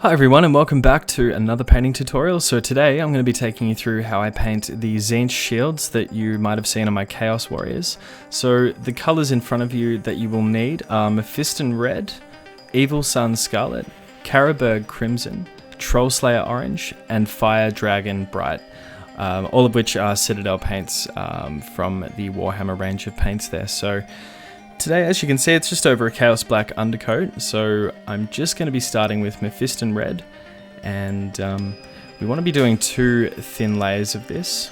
Hi everyone and welcome back to another painting tutorial. So today I'm going to be taking you through how I paint the TZEENTCH shields that you might have seen on my Chaos Warriors. So the colours in front of you that you will need are Mephiston Red, Evil Sun Scarlet, Caryburg Crimson, Troll Slayer Orange and Fire Dragon Bright. All of which are Citadel paints from the Warhammer range of paints there. So today, as you can see, it's just over a Chaos Black undercoat, so I'm just going to be starting with Mephiston Red, and we want to be doing 2 thin layers of this,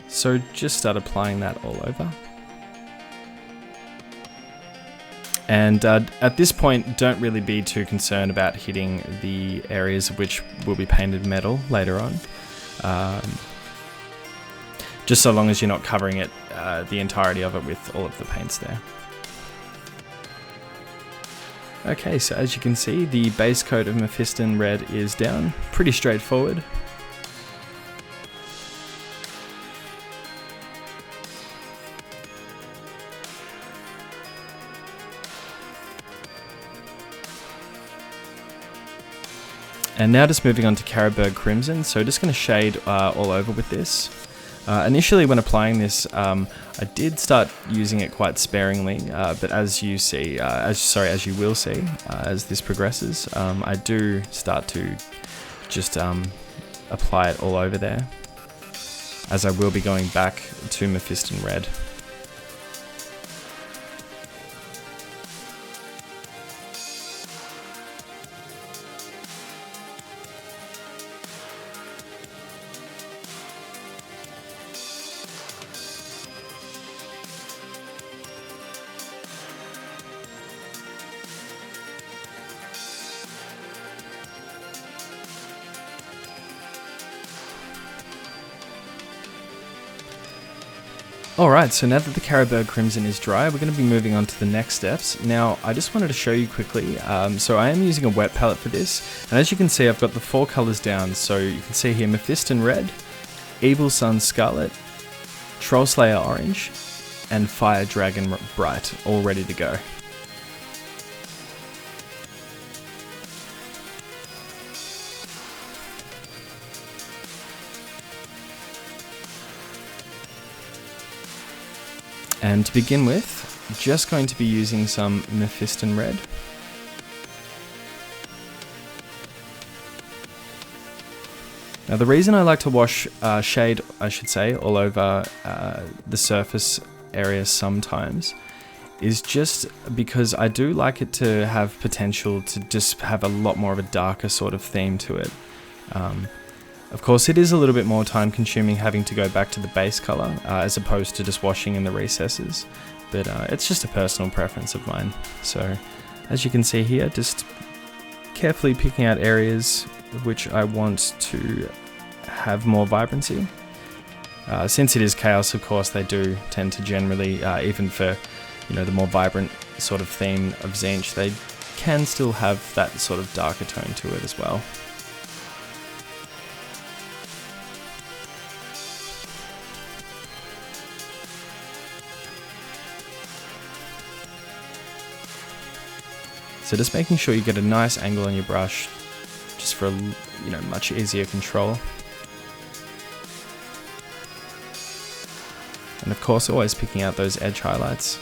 so just start applying that all over. And at this point, don't really be too concerned about hitting the areas of which will be painted metal later on. Just so long as you're not covering it, the entirety of it with all of the paints there. Okay, so as you can see, the base coat of Mephiston Red is down, pretty straightforward. And now just moving on to Caryburg Crimson, so just going to shade all over with this. Initially when applying this, I did start using it quite sparingly, but as you see, as you will see, as this progresses, I do start to just apply it all over there, as I will be going back to Mephiston Red. Alright, so now that the Caryburg Crimson is dry, we're going to be moving on to the next steps. Now, I just wanted to show you quickly, so I am using a wet palette for this, and as you can see, I've got the 4 colours down, so you can see here Mephiston Red, Evil Sun Scarlet, Troll Slayer Orange, and Fire Dragon Bright, all ready to go. And to begin with, just going to be using some Mephiston Red. Now the reason I like to wash shade, I should say, all over the surface area sometimes is just because I do like it to have potential to just have a lot more of a darker sort of theme to it. Of course, it is a little bit more time consuming having to go back to the base color as opposed to just washing in the recesses, but it's just a personal preference of mine. So as you can see here, just carefully picking out areas which I want to have more vibrancy. Since it is Chaos, of course, they do tend to generally, even for the more vibrant sort of theme of TZEENTCH, they can still have that sort of darker tone to it as well. So just making sure you get a nice angle on your brush, just for much easier control. And of course, always picking out those edge highlights.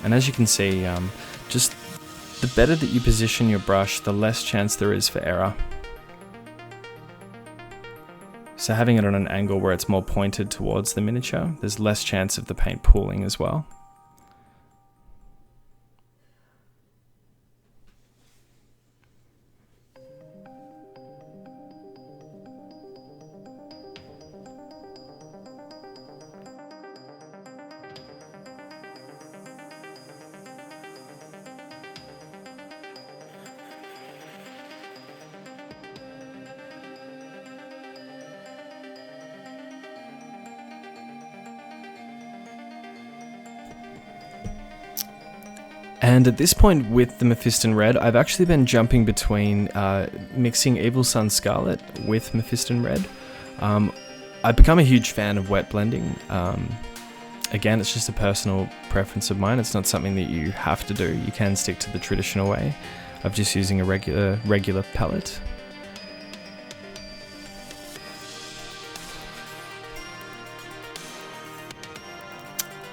And as you can see, just the better that you position your brush, the less chance there is for error. So having it on an angle where it's more pointed towards the miniature, there's less chance of the paint pooling as well. And at this point with the Mephiston Red, I've actually been jumping between mixing Evil Sun Scarlet with Mephiston Red, I've become a huge fan of wet blending. Again, it's just a personal preference of mine. It's not something that you have to do. You can stick to the traditional way of just using a regular palette.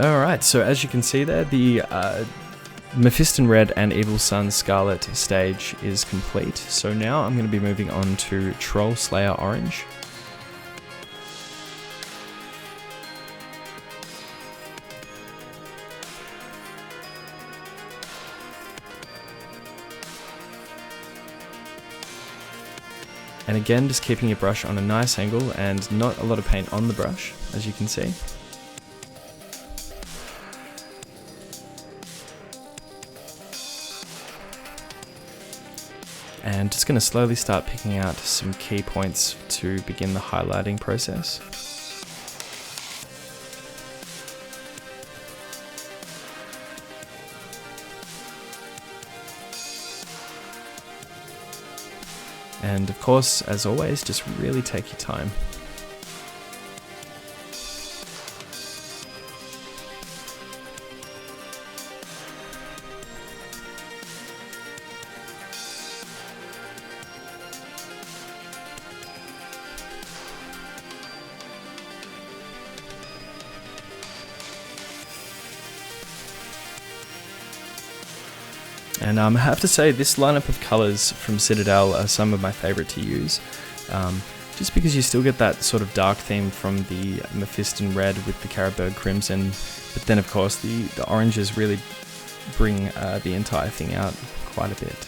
Alright, so as you can see there, the Mephiston Red and Evil Sun Scarlet stage is complete. So now I'm going to be moving on to Troll Slayer Orange. And again, just keeping your brush on a nice angle and not a lot of paint on the brush, as you can see. And just going to slowly start picking out some key points to begin the highlighting process. And of course, as always, just really take your time. And I have to say, this lineup of colours from Citadel are some of my favourite to use. Just because you still get that sort of dark theme from the Mephiston Red with the Caryburg Crimson, but then of course the oranges really bring the entire thing out quite a bit.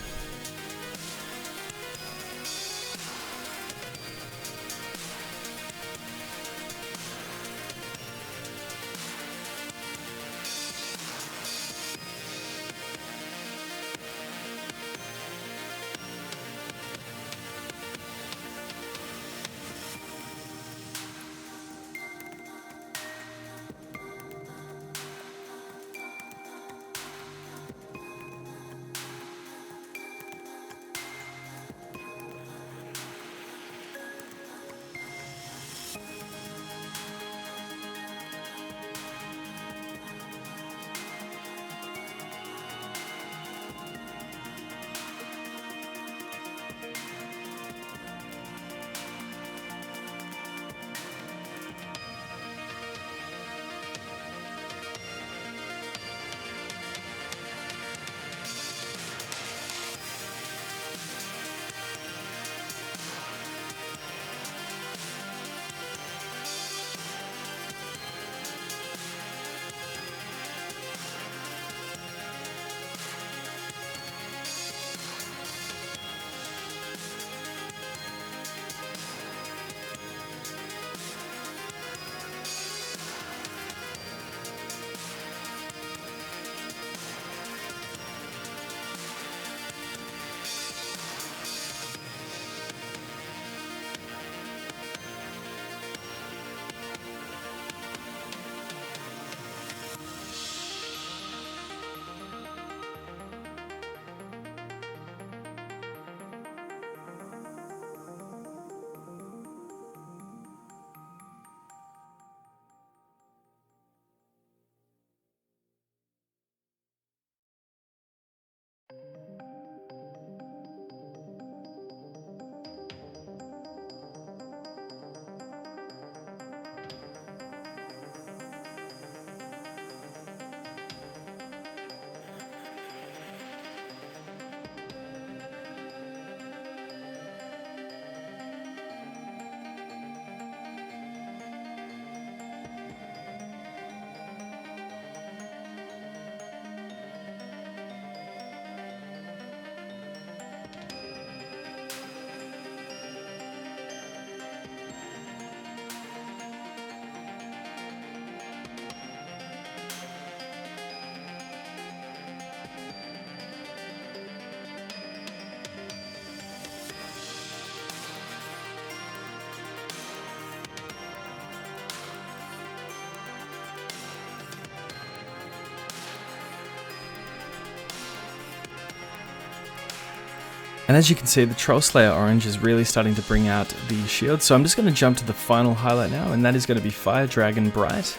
And as you can see, the Troll Slayer orange is really starting to bring out the shield. So I'm just going to jump to the final highlight now, and that is going to be Fire Dragon Bright.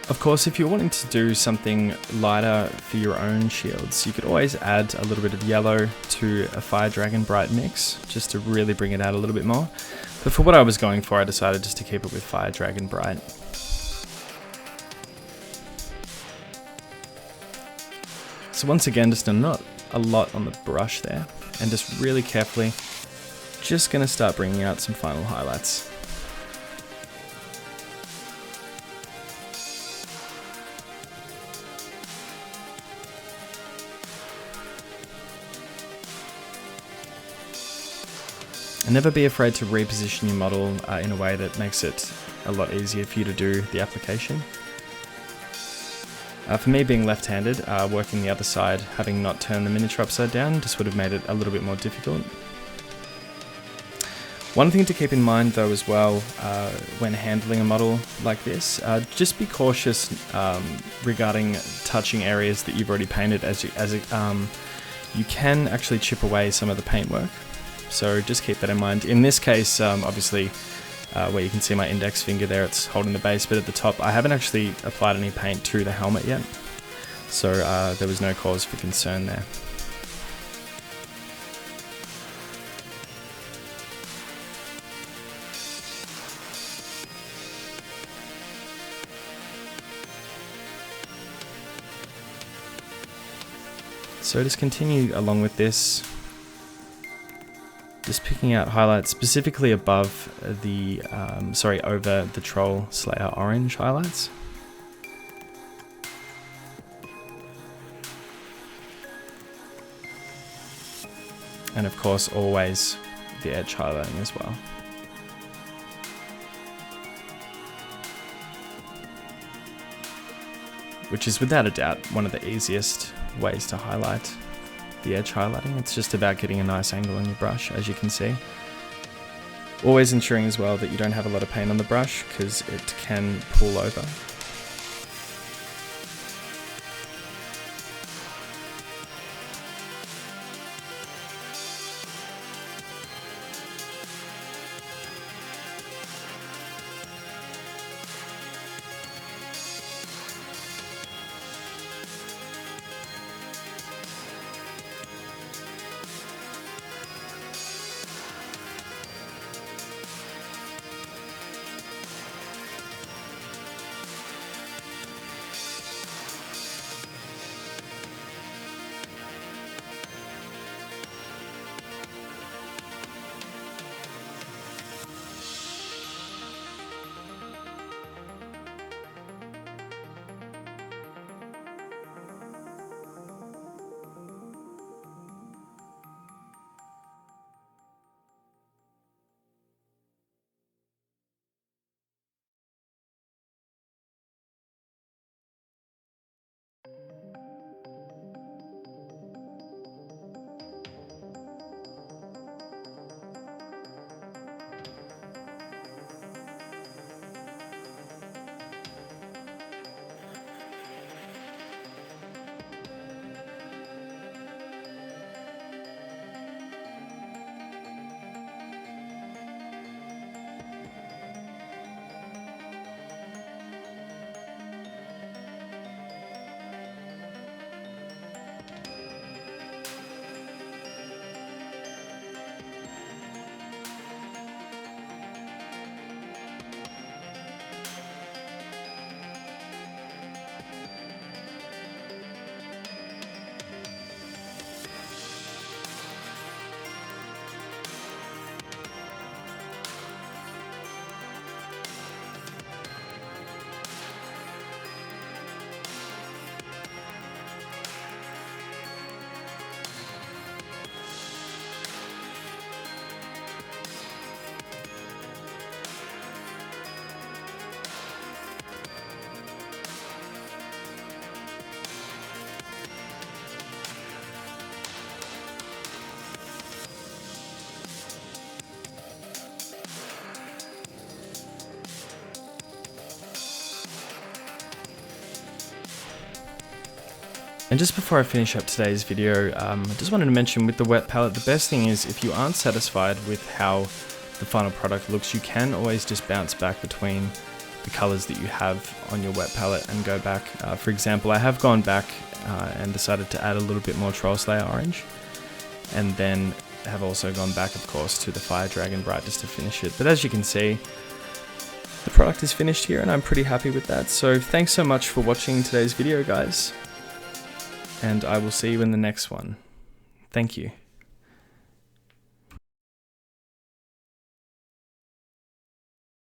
Of course, if you're wanting to do something lighter for your own shields, you could always add a little bit of yellow to a Fire Dragon Bright mix, just to really bring it out a little bit more. But for what I was going for, I decided just to keep it with Fire Dragon Bright. So once again, just not a lot on the brush there, and just really carefully, just going to start bringing out some final highlights. And never be afraid to reposition your model in a way that makes it a lot easier for you to do the application. For me, being left-handed, working the other side, having not turned the miniature upside down, just would have made it a little bit more difficult. One thing to keep in mind though as well, when handling a model like this, just be cautious regarding touching areas that you've already painted, as you can actually chip away some of the paintwork. So just keep that in mind. In this case, obviously, where you can see my index finger there, it's holding the base, but at the top, I haven't actually applied any paint to the helmet yet. So there was no cause for concern there. So just continue along with this. Just picking out highlights specifically above the, over the Troll Slayer orange highlights. And of course, always the edge highlighting as well. Which is without a doubt one of the easiest ways to highlight the edge highlighting. It's just about getting a nice angle on your brush, as you can see. Always ensuring as well that you don't have a lot of paint on the brush, because it can pull over. And just before I finish up today's video, I just wanted to mention with the wet palette, the best thing is if you aren't satisfied with how the final product looks, you can always just bounce back between the colors that you have on your wet palette and go back. For example, I have gone back and decided to add a little bit more Troll Slayer orange, and then have also gone back, of course, to the Fire Dragon Bright just to finish it. But as you can see, the product is finished here and I'm pretty happy with that. So thanks so much for watching today's video, guys, and I will see you in the next one. Thank you.